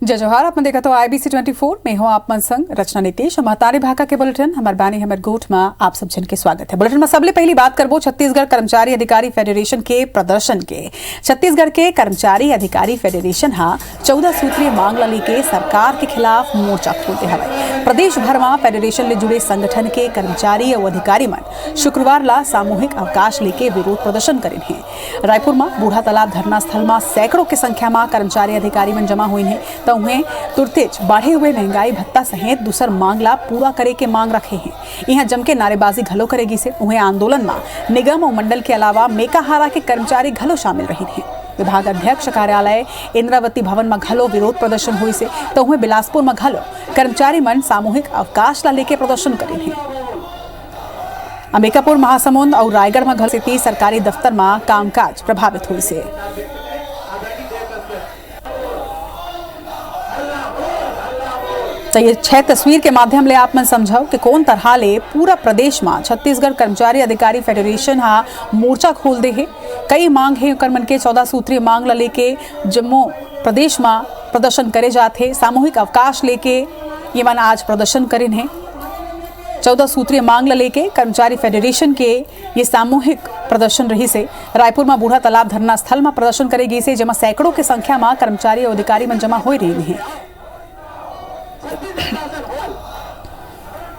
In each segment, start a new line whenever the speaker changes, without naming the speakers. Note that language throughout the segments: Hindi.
जय जोहार। आपने देखा तो IBC 24 में हो आप मन संग रचना नीतीश महतारी भाका के बुलेटिन हमार बानी हमर गोठ में आप सब जन के स्वागत है। बुलेटिन में सबले पहली बात करबो छत्तीसगढ़ कर्मचारी अधिकारी फेडरेशन के प्रदर्शन के। छत्तीसगढ़ के कर्मचारी अधिकारी फेडरेशन हा 14 सूत्रीय मांग ला लेके सरकार के खिलाफ मोर्चा खोलते हवे। प्रदेश भर में फेडरेशन ले जुड़े संगठन के कर्मचारी और अधिकारी मन शुक्रवार ला सामूहिक अवकाश लेके विरोध प्रदर्शन करें हैं। रायपुर में बूढ़ा तालाब धरना स्थल में सैकड़ों की संख्या में कर्मचारी अधिकारी मन जमा हुए हैं तो उन्हें तुरतेज बढ़े हुए महंगाई भत्ता सहित दूसर मांग ला पूरा करे के मांग रखे हैं। यहाँ जम के नारेबाजी घलो करेगी से उन्हें आंदोलन में निगम और मंडल के अलावा मेकाहारा के कर्मचारी घलो शामिल रहे हैं। विभाग अध्यक्ष कार्यालय इंद्रावती भवन में घलो विरोध प्रदर्शन हुई से तो उन्हें बिलासपुर में घलो कर्मचारी मन सामूहिक अवकाश ला लेके प्रदर्शन करें हैं। अंबिकापुर, महासमुंद और रायगढ़ में घर स्थित सरकारी दफ्तर में कामकाज प्रभावित हुई से। तो ये 6 तस्वीर के माध्यम ले आप मन समझाओ कि कौन तरह ले पूरा प्रदेश में छत्तीसगढ़ कर्मचारी अधिकारी फेडरेशन हा मोर्चा खोल दे है। कई मांग है कर मन के 14 सूत्रीय मांग ला लेके जम्मू प्रदेश में प्रदर्शन करे जाते। सामूहिक अवकाश लेके ये मन आज प्रदर्शन करें हैं। 14 सूत्रीय मांग ला लेके कर्मचारी फेडरेशन के ये सामूहिक प्रदर्शन रही से रायपुर में बूढ़ा तालाब धरना स्थल में प्रदर्शन करेगी से जमा सैकड़ों की संख्या में कर्मचारी और अधिकारी मन जमा हो रही हैं।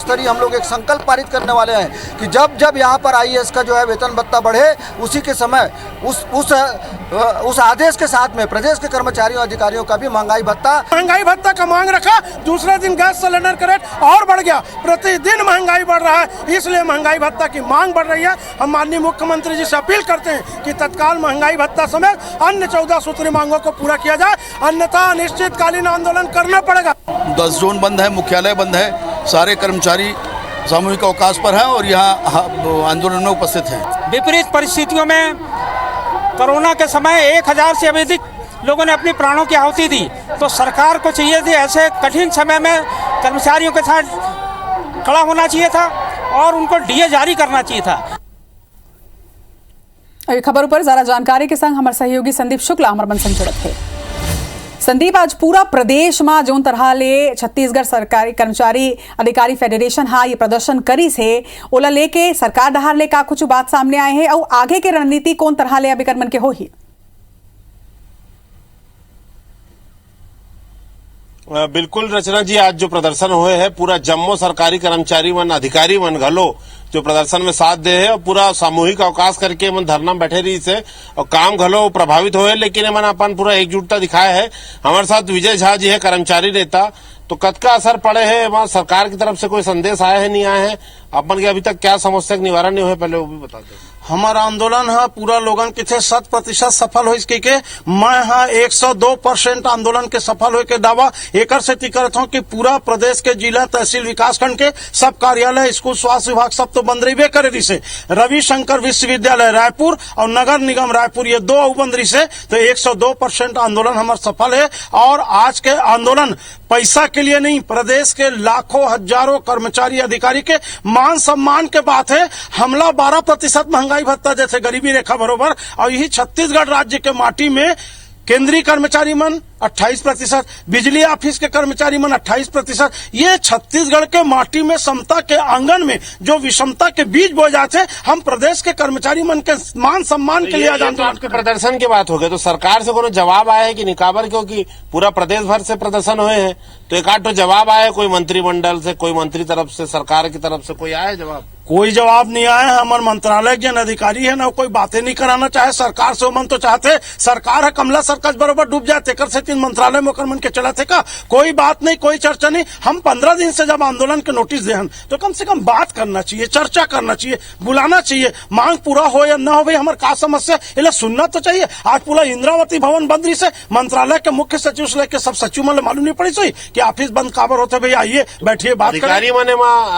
हम लोग एक संकल्प पारित करने वाले हैं कि जब जब यहाँ पर IAS का जो है वेतन भत्ता बढ़े उसी के समय उस आदेश के साथ में प्रदेश के कर्मचारियों अधिकारियों का भी महंगाई भत्ता का मांग रखा। दूसरे दिन गैस सिलेंडर का रेट और बढ़ गया। प्रतिदिन महंगाई बढ़ रहा है, इसलिए महंगाई भत्ता की मांग बढ़ रही है। हम माननीय मुख्यमंत्री जी से अपील करते हैं कि तत्काल महंगाई भत्ता समेत अन्य 14 सूत्रीय मांगों को पूरा किया जाए, अन्यथा अनिश्चितकालीन आंदोलन करना पड़ेगा।
10 जोन बंद है, मुख्यालय बंद है, सारे कर्मचारी सामूहिक अवकाश पर हैं और यहाँ आंदोलन में उपस्थित हैं।
विपरीत परिस्थितियों में कोरोना के समय 1000 से अधिक लोगों ने अपनी प्राणों की आहुति दी, तो सरकार को चाहिए थी ऐसे कठिन समय में कर्मचारियों के साथ खड़ा होना चाहिए था और उनको DA जारी करना चाहिए था।
खबर पर ज्यादा जानकारी के संग हमारे सहयोगी संदीप शुक्ला हमारे मन संग जुड़त है। संदीप, आज पूरा प्रदेश में जो तरह ले छत्तीसगढ़ सरकारी कर्मचारी अधिकारी फेडरेशन हा ये प्रदर्शन करी से ओला लेके सरकार डहार ले का कुछ बात सामने आए हैं और आगे के रणनीति कौन तरह ले अभी कर्मन के हो ही?
बिल्कुल रचना जी, आज जो प्रदर्शन हुए हैं पूरा जम्मू सरकारी कर्मचारी मन अधिकारी मन घलो जो प्रदर्शन में साथ दे है और पूरा सामूहिक अवकाश करके मन धरना में बैठे रही से और काम घलो प्रभावित हुए, लेकिन मन अपन पूरा एकजुटता दिखाया है। हमारे साथ विजय झा जी है, कर्मचारी नेता। तो कद का असर पड़े है वहाँ सरकार की तरफ से कोई संदेश आया है नहीं आया है? अपन के अभी तक क्या समस्या का निवारण नहीं हुए, पहले वो भी बता दें।
हमारा आंदोलन है पूरा लोगन के 100% सफल हो इसके के मैं हाँ 102% आंदोलन के सफल हो के दावा एक से करता हूँ कि पूरा प्रदेश के जिला तहसील विकास खंड के सब कार्यालय, स्कूल, स्वास्थ्य विभाग सब तो बंद रही करे रही से। रविशंकर विश्वविद्यालय रायपुर और नगर निगम रायपुर ये 2 बंद रही से, तो 102% आंदोलन हमारा सफल है। और आज के आंदोलन पैसा के लिए नहीं, प्रदेश के लाखों हजारों कर्मचारी अधिकारी के मान सम्मान के बात है। हमला 12% महंगाई भत्ता जैसे गरीबी रेखा बरोबर, और यही छत्तीसगढ़ राज्य के माटी में केंद्रीय कर्मचारी मन 28%, बिजली ऑफिस के कर्मचारी मन 28%। ये छत्तीसगढ़ के माटी में समता के आंगन में जो विषमता के बीज बोए जाते, हम प्रदेश के कर्मचारी मन के मान सम्मान के लिए आंदोलन
के प्रदर्शन की बात हो गई, तो सरकार से कोई जवाब आया है कि निकाबर, क्योंकि पूरा प्रदेश भर से प्रदर्शन हुए हैं तो एक आध तो जवाब आया कोई मंत्रिमंडल से, कोई मंत्री तरफ से, सरकार की तरफ से कोई आया जवाब?
कोई जवाब नहीं आया है। हमारे मंत्रालय के अधिकारी है ना कोई बातें नहीं कराना चाहे सरकार से। मन तो चाहते सरकार है कमला सर्कस बरोबर डूब जाते कर से 3 मंत्रालय में मन के चला थे का कोई बात नहीं, कोई चर्चा नहीं। हम 15 दिन से जब आंदोलन के नोटिस दे हम तो कम से कम बात करना चाहिए, चर्चा करना चाहिए, बुलाना चाहिए। मांग पूरा हो या न हो भाई हमारे का समस्या इला सुनना तो चाहिए। आज पूरा इंद्रावती भवन बंद रही से, मंत्रालय के मुख्य सचिव से लेकर सब सचिव मन मालूम नहीं पड़ी सही कि ऑफिस बंद काबर होते, भाई आइए बैठिए बात करें।
अधिकारी मैंने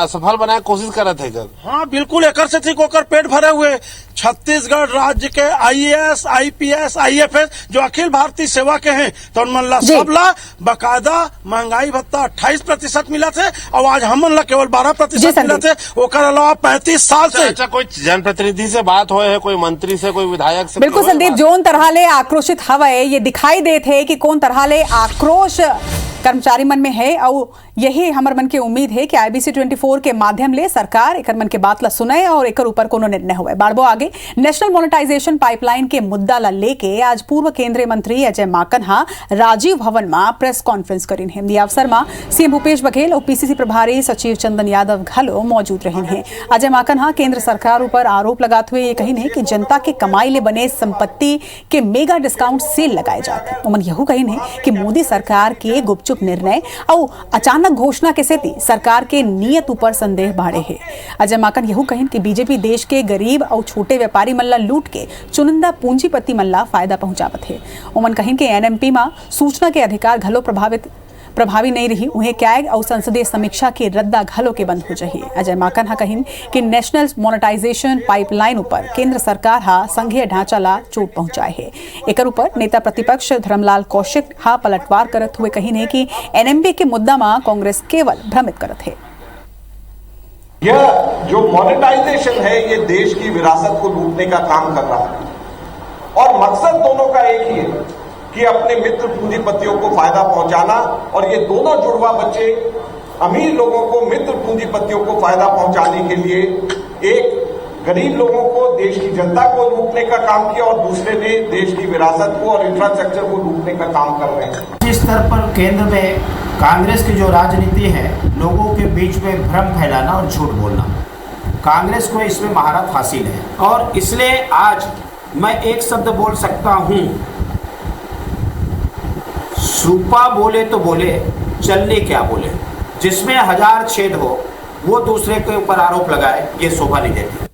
सफल बनाए कोशिश कर रहे थे।
हाँ बिल्कुल, एक से ठीक होकर पेट भरे हुए छत्तीसगढ़ राज्य के IAS, IPS, IFS जो अखिल भारतीय सेवा के हैं तो उनमन सबला बकायदा महंगाई भत्ता 28% मिला थे और आज हमन ला केवल 12% मिला थे। ओकर अलावा 35 साल से
अच्छा कोई जनप्रतिनिधि से बात हो है, कोई मंत्री से, कोई विधायक से?
बिल्कुल संदीप, जोन तरह ले आक्रोशित हवे ये दिखाई देते है कि कौन तरह ले आक्रोश कर्मचारी मन में है और यही हमार मन के उम्मीद है कि IBC 24 के माध्यम ले सरकार एक मन के बात ला सुने और एक ऊपर कोनो निर्णय हुए। बारबो आगे नेशनल मोनेटाइजेशन पाइपलाइन के मुद्दा ला लेके आज पूर्व केंद्रीय मंत्री अजय माकन राजीव भवन में प्रेस कॉन्फ्रेंस करीन है। अवसर में CM भूपेश बघेल और PCC प्रभारी सचिव चंदन यादव घलो मौजूद रहे हैं। अजय माकन केंद्र सरकार ऊपर आरोप लगाते हुए ये कही है कि जनता के कमाई ले बने संपत्ति के मेगा डिस्काउंट सेल लगाए जाते। उमन यहू कही है कि मोदी सरकार के गुपचुप निर्णय और अचानक घोषणा के सेती सरकार के नियत ऊपर संदेह बढ़े है। अजय माकन यहू कहिन कि बीजेपी देश के गरीब और छोटे व्यापारी मल्ला लूट के चुनिंदा पूंजीपति मल्ला फायदा पहुंचावत है। उमन कहिन कि NMP में सूचना के अधिकार घलो प्रभावी नहीं रही, उन्हें कैग और संसदीय समीक्षा के रद्दा घलो के बंद हो जाए। अजय माकन कहिन कि नेशनल मोनेटाइजेशन पाइपलाइन ऊपर केंद्र सरकार संघीय ढांचा ला चोट पहुंचाए है। एक ऊपर नेता प्रतिपक्ष धर्मलाल कौशिक पलटवार करत हुए कहिन है कि NMP के मुद्दा में कांग्रेस केवल भ्रमित करत है।
यह जो मोनेटाइजेशन है ये देश की विरासत को लूटने का काम कर रहा है और मकसद दोनों का एक ही है कि अपने मित्र पूंजीपतियों को फायदा पहुंचाना और ये दोनों जुड़वा बच्चे अमीर लोगों को मित्र पूंजीपतियों को फायदा पहुंचाने के लिए एक गरीब लोगों को, देश की जनता को लूटने का काम किया और दूसरे ने देश की विरासत को और इंफ्रास्ट्रक्चर को लूटने का काम कर रहे हैं।
इस स्तर पर केंद्र में कांग्रेस की जो राजनीति है लोगों के बीच में भ्रम फैलाना और झूठ बोलना, कांग्रेस को इसमें महारत हासिल है और इसलिए आज मैं एक शब्द बोल सकता हूं, सूपा बोले तो बोले, चलने क्या बोले। जिसमें 1000 छेद हो वो दूसरे के ऊपर आरोप लगाए, ये शोभा नहीं देती।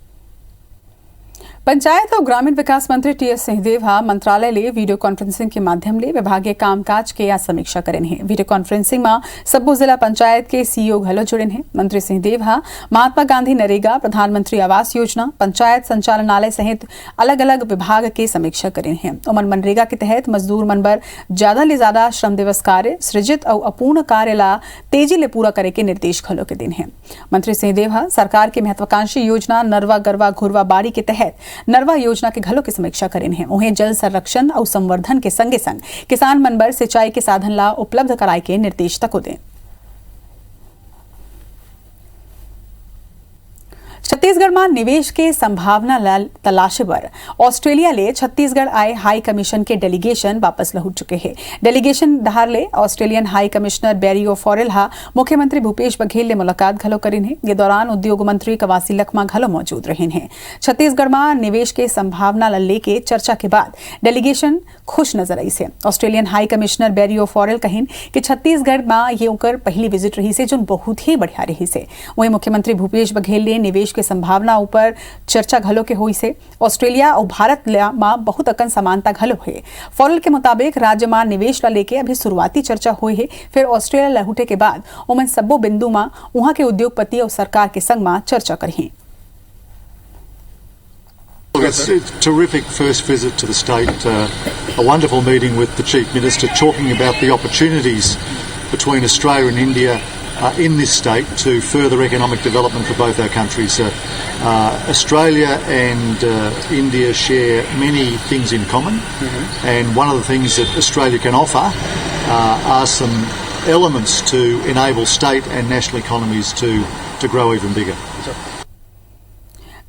पंचायत और ग्रामीण विकास मंत्री TS सिंहदेव मंत्रालय ले वीडियो कॉन्फ्रेंसिंग के माध्यम ले विभागीय कामकाज के आज समीक्षा करें हैं। वीडियो कॉन्फ्रेंसिंग में सबो जिला पंचायत के CEO घलो जुड़े हैं। मंत्री सिंहदेव महात्मा गांधी नरेगा, प्रधानमंत्री आवास योजना, पंचायत संचालनालय सहित अलग अलग विभाग के समीक्षा करें हैं। उमन मनरेगा के तहत मजदूर मन बर ज्यादा ले ज्यादा श्रम दिवस कार्य सृजित और अपूर्ण कार्य ला तेजी ले पूरा करे के निर्देश घलो के दिन है। मंत्री सिंहदेव सरकार के महत्वाकांक्षी योजना नरवा गरवा घुरवा बाड़ी के तहत नरवा योजना के घलों की समीक्षा करें हैं। उन्हें जल संरक्षण और संवर्धन के संगे संग किसान मन बर सिंचाई के साधन ला उपलब्ध कराए के निर्देश तक दें। छत्तीसगढ़ में निवेश के संभावना तलाशे पर ऑस्ट्रेलिया ले छत्तीसगढ़ आए हाई कमीशन के डेलीगेशन वापस लौट चुके हैं। डेलीगेशन धार ले ऑस्ट्रेलियन हाई कमिश्नर बैरी ओफोरेल मुख्यमंत्री भूपेश बघेल ले मुलाकात घलो करीन है। ये दौरान उद्योग मंत्री कवासी लखमा घलो मौजूद रहे हैं। छत्तीसगढ़ में निवेश के संभावना लेके चर्चा के बाद डेलीगेशन खुश नजर आई से। ऑस्ट्रेलियन हाई कमिश्नर बैरी ओफोरेल कहिन कि छत्तीसगढ़ में ये उनकर पहली विजिट रही से जो बहुत ही बढ़िया रही से। वहीं मुख्यमंत्री भूपेश बघेल ने निवेश के संभावना ऊपर चर्चा घलो के हुई से। ऑस्ट्रेलिया और भारत में बहुत अकन समानता घलो है। फॉरल के मुताबिक राज्य में निवेश ला लेके अभी शुरुआती चर्चा हुई है, फिर ऑस्ट्रेलिया लहुटे के बाद उमन सबो बिंदु में वहां के उद्योगपति और सरकार के संग में चर्चा करी।
It's a terrific first visit to the state, a wonderful meeting with the Chief Minister talking about the opportunities between Australia and India in this state to further economic development for both our countries. Australia and India share many things in common, and one of the things that Australia can offer are some elements to enable state and national economies to grow even bigger.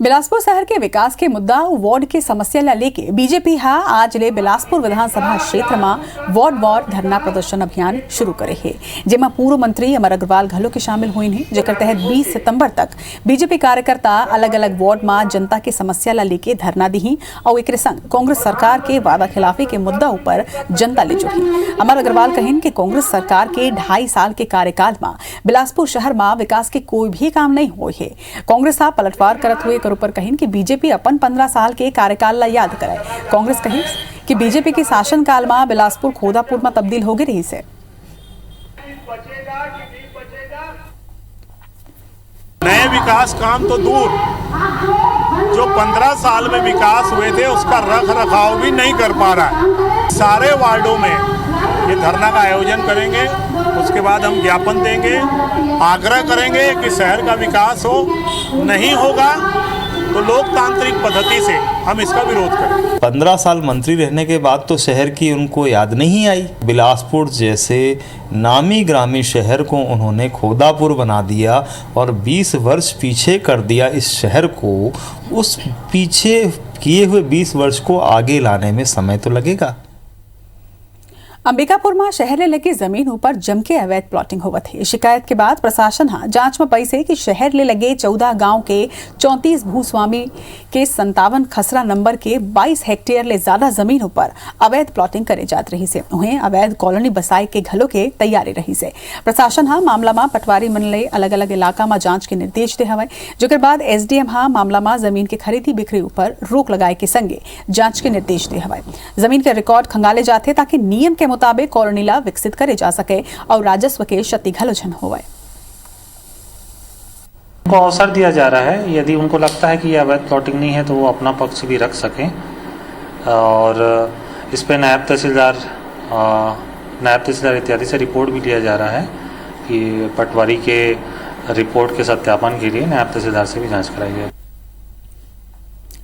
Bilaspur शहर के विकास के मुद्दा वार्ड की समस्या ला लेके बीजेपी आज ले बिलासपुर विधानसभा क्षेत्र में वार्ड वार धरना प्रदर्शन अभियान शुरू करे है, जेमा पूर्व मंत्री अमर अग्रवाल घलो के शामिल हुई हैं। जेकर तहत 20 सितंबर तक बीजेपी कार्यकर्ता अलग अलग वार्ड में जनता के समस्या ला लेके धरना दी और एक संग कांग्रेस सरकार के वादा खिलाफी के मुद्दा ऊपर जनता ले जुटी। अमर अग्रवाल कहिन कि कांग्रेस सरकार के 2.5 साल के कार्यकाल में बिलासपुर शहर में विकास के कोई भी काम नहीं हुए है। कांग्रेस पलटवार करत हुए ऊपर कहिन कि बीजेपी अपन 15 साल के कार्यकाल ला याद करे। कांग्रेस कही कि बीजेपी के शासन काल में बिलासपुर खोदापुर में तब्दील हो गई रही से।
नए विकास काम तो दूर,
जो 15 साल में विकास हुए थे उसका रख रखाव भी नहीं कर पा रहा है। सारे वार्डों में ये धरना का आयोजन करेंगे, उसके बाद हम ज्ञापन देंगे, आग्रह करेंगे कि शहर का विकास हो, नहीं होगा तो लोकतांत्रिक पद्धति से हम इसका विरोध करें।
15 साल मंत्री रहने के बाद तो शहर की उनको याद नहीं आई। बिलासपुर जैसे नामी ग्रामीण शहर को उन्होंने खोदापुर बना दिया और 20 वर्ष पीछे कर दिया इस शहर को। उस पीछे किए हुए 20 वर्ष को आगे लाने में समय तो लगेगा।
अंबिकापुर में शहर ने लगी जमीन पर जमके अवैध प्लॉटिंग होवत है। शिकायत के बाद प्रशासन जांच में पैसे कि शहर ले लगे 14 गांव के 34 भूस्वामी के 57 खसरा नंबर के 22 हेक्टेयर ले ज्यादा जमीन पर अवैध प्लॉटिंग करे जात रही से उन्हें अवैध कॉलोनी बसाए के घलों के तैयारी रही से। प्रशासन मामला में पटवारी मन ले अलग अलग इलाका में जांच के निर्देश दे हवे, जेकर बाद एसडीएम मामला में जमीन के खरीदी बिक्री पर रोक लगाए के संगे जांच के निर्देश दे हवे। जमीन के रिकॉर्ड खंगाले जाते ताकि नियम के मुताबिक कॉलोनी ला विकसित करे जा सके और राजस्व के क्षति घलोजन होवे।
उनको अवसर दिया जा रहा है, यदि उनको लगता है कि यह अवैध प्लॉटिंग नहीं है तो वो अपना पक्ष भी रख सकें और इस पे नायब तहसीलदार इत्यादि से रिपोर्ट भी लिया जा रहा है कि पटवारी के रिपोर्ट के सत्यापन के लिए नायब तहसीलदार से भी जांच कराई जाए।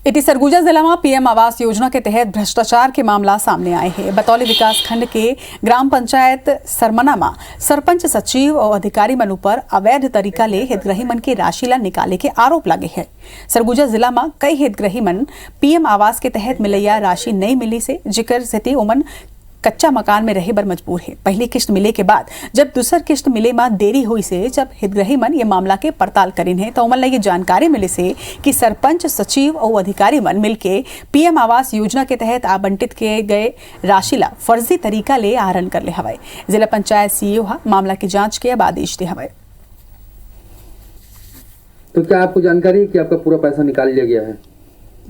इति सरगुजा जिला में पीएम आवास योजना के तहत भ्रष्टाचार के मामला सामने आए हैं। बतौली विकास खंड के ग्राम पंचायत सरमना में सरपंच सचिव और अधिकारी मन पर अवैध तरीका ले हितग्राही मन के राशि ला निकाले के आरोप लगे हैं। सरगुजा जिला में कई हितग्राही मन पीएम आवास के तहत मिलैया राशि नहीं मिली से जिक्र से उमन कच्चा मकान में रहे बर मजबूर है। पहली किस्त मिले के बाद जब दूसर किस्त मिले में देरी हुई से जब हितग्राही मन ये मामला के पड़ताल करीन है तो उमन ये जानकारी मिली से कि सरपंच सचिव और अधिकारी मन मिलके पीएम आवास योजना के तहत आवंटित किए गए राशि ला फर्जी तरीका ले आहरण कर ले हवाई। जिला पंचायत सीईओ मामला की जांच के अब आदेश दे हवाई।
तो क्या आपको जानकारी है कि आपका पूरा पैसा निकाल लिया गया है?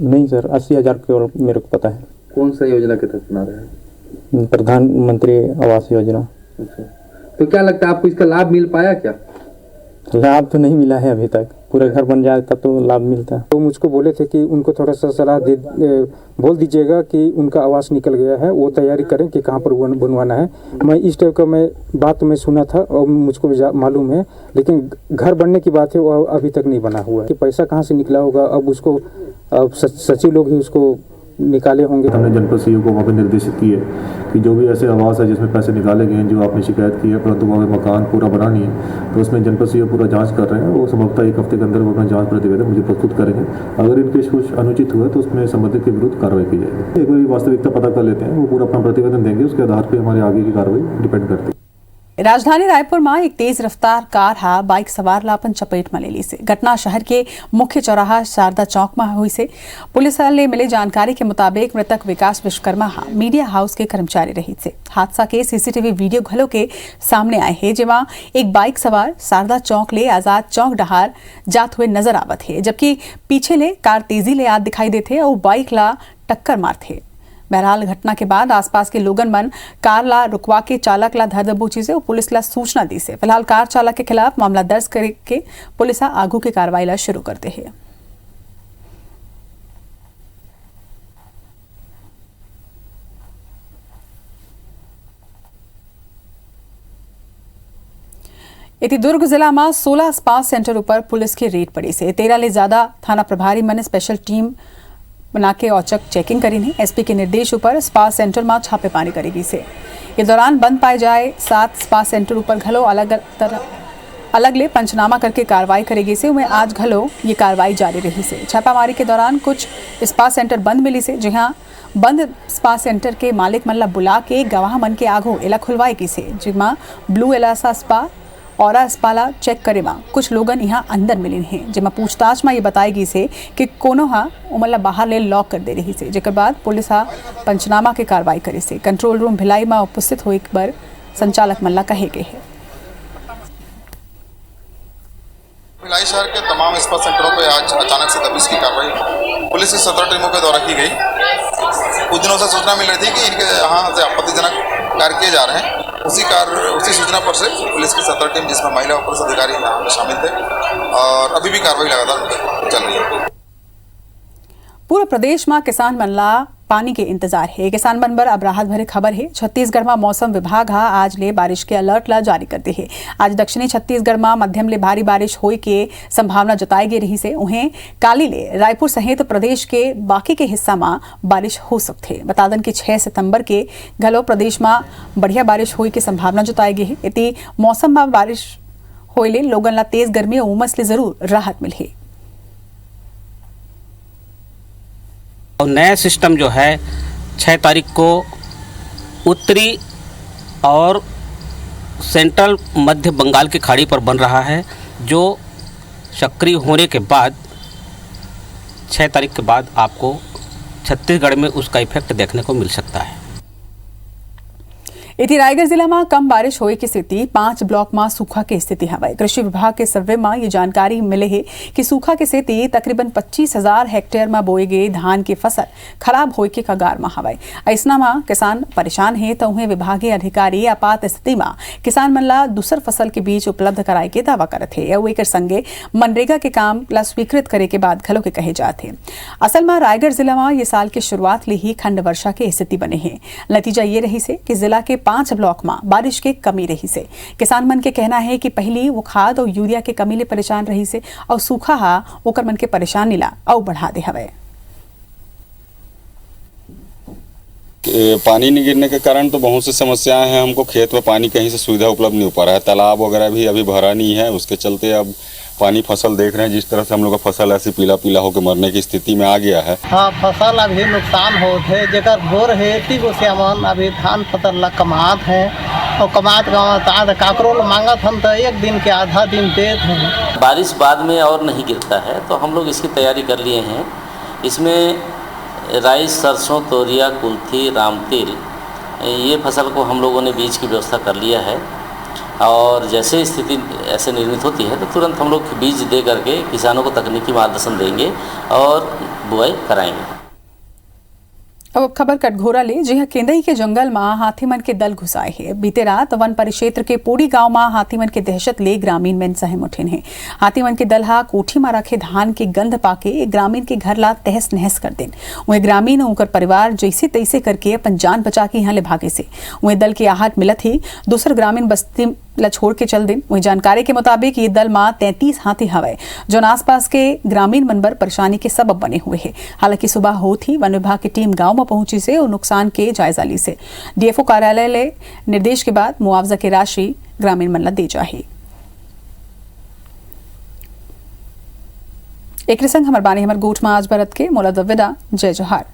नहीं सर, 80,000 केवल मेरे को पता है।
कौन सा योजना के तहत बना रहे हैं?
प्रधानमंत्री आवास योजना।
अच्छा, तो क्या लगता है आपको इसका लाभ मिल पाया क्या?
लाभ तो नहीं मिला है अभी तक। पूरा घर बन जाता तो लाभ मिलता है। तो मुझको बोले थे कि उनको थोड़ा सा सलाह बोल दीजिएगा कि उनका आवास निकल गया है, वो तैयारी करें कि कहाँ पर बनवाना है। मैं इस टाइप का बात मैं सुना था और मुझको मालूम है, लेकिन घर बनने की बात है वो अभी तक नहीं बना हुआ है। कि पैसा कहाँ से निकला होगा अब उसको सचिव लोग ही उसको निकाले होंगे।
हमने जनपद सीईओ को वहाँ पर निर्देशित किए कि जो भी ऐसे आवास है जिसमें पैसे निकाले गए हैं, जो आपने शिकायत की है परंतु वहाँ पे मकान पूरा बना नहीं है, तो उसमें जनपद सीईओ पूरा जांच कर रहे हैं। वो संभवतः 1 हफ्ते के अंदर वो अपना जांच प्रतिवेदन मुझे प्रस्तुत करेंगे। अगर इनके कुछ अनुचित हुआ तो उसमें संबंधित के विरुद्ध कार्रवाई की जाएगी। एक बार वास्तविकता पता कर लेते हैं, वो पूरा अपना प्रतिवेदन देंगे, उसके आधार पर हमारी आगे की कार्रवाई डिपेंड करती है।
राजधानी रायपुर में एक तेज रफ्तार कार बाइक सवार ला अपन चपेट में ले ली से। घटना शहर के मुख्य चौराहा शारदा चौक में हुई से। पुलिस ने मिली जानकारी के मुताबिक मृतक विकास विश्वकर्मा मीडिया हाउस के कर्मचारी रही से। हादसा के सीसीटीवी वीडियो घलों के सामने आए हैं, जेमा एक बाइक सवार शारदा चौक ले आजाद चौक डहार जात हुए नजर आवत है, जबकि पीछे ले कार तेजी ले आत दिखाई देते और बाइक ला टक्कर मारते। बहरहाल घटना के बाद आसपास के लोगन मन कार ला रुकवा के चालक ला धर दबोची से और पुलिस ला सूचना दी से। फिलहाल कार चालक के खिलाफ मामला दर्ज करके पुलिस आगू की कार्रवाई ला शुरू करते हैं। इति दुर्ग जिला में 16 स्पा सेंटर पर पुलिस की रेड पड़ी से। 13 ले ज्यादा थाना प्रभारी मन स्पेशल टीम बना के औचक चेकिंग करी नहीं। एसपी के निर्देश पर स्पा सेंटर में छापेमारी करेगी से। ये दौरान बंद पाए जाए 7 स्पा सेंटर पर घलो अलग ले पंचनामा करके कार्रवाई करेगी से। उमें आज घलो ये कार्रवाई जारी रही से। छापामारी के दौरान कुछ स्पा सेंटर बंद मिली से, जहां बंद स्पा सेंटर के मालिक मन ला बुला के गवाह मन के आगो एला खुलवाई की से, जिमा ब्लू एलासा स्पा और स्पाला चेक करे में कुछ लोगन यहाँ अंदर मिले हैं, जिमा पूछताछ में ये बताएगी से कि कोनो उमला बाहर ले लॉक कर दे रही से। जेकर बाद पुलिस पंचनामा के कार्रवाई करे से। कंट्रोल रूम भिलाई में उपस्थित हो एक बार संचालक मल्ला कहे गए हैं।
भिलाई शहर के तमाम स्पा सेंटरों पर आज अचानक से दबिश की कार्रवाई पुलिस की 17 टीमों के द्वारा की गई। कुछ दिनों से सूचना मिल रही थी कि इनके यहाँ से आपत्तिजनक कार्य किए जा रहे हैं। उसी सूचना पर से पुलिस की 17 टीम, जिसमें महिला और पुलिस अधिकारी यहाँ शामिल थे, और अभी भी कार्रवाई लगातार चल रही है।
पूरा प्रदेश में किसान मन ला पानी के इंतजार है। किसान मन बर अब राहत भरे खबर है। छत्तीसगढ़ में मौसम विभाग आज ले बारिश के अलर्ट ला जारी करते है। आज दक्षिणी छत्तीसगढ़ में मध्यम ले भारी बारिश होए के संभावना जताई गई रही से उन्हें काली ले रायपुर सहित प्रदेश के बाकी के हिस्सा में बारिश हो सकते। बता दें कि 6 सितंबर के घलो प्रदेश में बढ़िया बारिश होए के संभावना जताई गई है। इति मौसम में बारिश होए ले लोगन ला तेज गर्मी और उमस ले जरूर राहत मिले।
और नया सिस्टम जो है 6 तारीख को उत्तरी और सेंट्रल मध्य बंगाल की खाड़ी पर बन रहा है, जो सक्रिय होने के बाद 6 तारीख के बाद आपको छत्तीसगढ़ में उसका इफेक्ट देखने को मिल सकता है।
इति रायगढ़ जिला में कम बारिश होए की स्थिति 5 ब्लॉक में सूखा की स्थिति हवाई। कृषि विभाग के सर्वे में ये जानकारी मिले है कि सूखा की स्थिति तकरीबन 25,000 हेक्टेयर में बोए गए धान की फसल खराब होए के कगार में हवाई। ऐसा में किसान परेशान है तो उन्हें विभागीय अधिकारी आपात स्थिति में किसान मन ला दूसर फसल के बीज उपलब्ध कराए के दावा करत है। एक संगे मनरेगा के काम ला स्वीकृत करे के बाद घलो के कहे जाते हैं। असल में रायगढ़ जिला में ये साल के शुरुआत ले ही खंड वर्षा की स्थिति बने है। नतीजा ये रही से कि जिला के 5 ब्लॉक में बारिश के कमी रही से। किसान मन के कहना है कि पहली वो खाद और यूरिया के कमी ले परेशान रही से और सूखा हा ओकर मन के परेशानी ला और बढ़ा दे हवे।
पानी नहीं गिरने के कारण तो बहुत सी समस्याएं हैं। हमको खेत में पानी कहीं से सुविधा उपलब्ध नहीं हो पा रहा है। तालाब वगैरह भी अभी भरा नहीं है, उसके चलते अब पानी फसल देख रहे हैं जिस तरह से हम लोग का फसल ऐसी पीला पीला होकर मरने की स्थिति में आ गया है।
हाँ, फसल अभी नुकसान होते है जेकर बोर है तीगो से हमन अभी धान फसल ला कमात है और कमात काकरो मांगत हम तो एक दिन के आधा दिन देते हैं।
बारिश बाद में और नहीं गिरता है तो हम लोग इसकी तैयारी कर लिए हैं। इसमें राई, सरसों, तोरिया, कुल्थी, रामतिल ये फसल को हम लोगों ने बीज की व्यवस्था कर लिया है और जैसे स्थिति ऐसे निर्मित होती है तो तुरंत हम लोग बीज दे करके किसानों को तकनीकी मार्गदर्शन देंगे और बुआई कराएंगे।
अब खबर कटघोरा ले जी केंदई के जंगल में हाथी मन के दल घुसाए है। बीते रात वन परिक्षेत्र के पोड़ी गांव में हाथी मन के दहशत ले ग्रामीण में सहम उठे हैं। हाथी मन के दल हा कोठी में रखे धान के गंध पाके ग्रामीण के घर ला तहस नहस कर देन। वहीं ग्रामीण और परिवार जैसे तैसे करके अपन जान बचा के यहाँ ले भागे से। वहीं दल की आहट मिलत ही दूसर ग्रामीण बस्ती ला छोड़ के चल दिन। वहीं जानकारी के मुताबिक ये दल में 33 हाथी हवाए जो आसपास के ग्रामीण मन पर परेशानी के सबब बने हुए हैं। हालांकि सुबह होती वन विभाग की टीम गांव में पहुंची से और नुकसान के जायजा ली से डीएफओ कार्यालय ले निर्देश के बाद मुआवजा की राशि ग्रामीण मन ला दी जाही। एक संग हमार बानी हमार गोठ में आज भरत के मोला विदा। जय जोहार।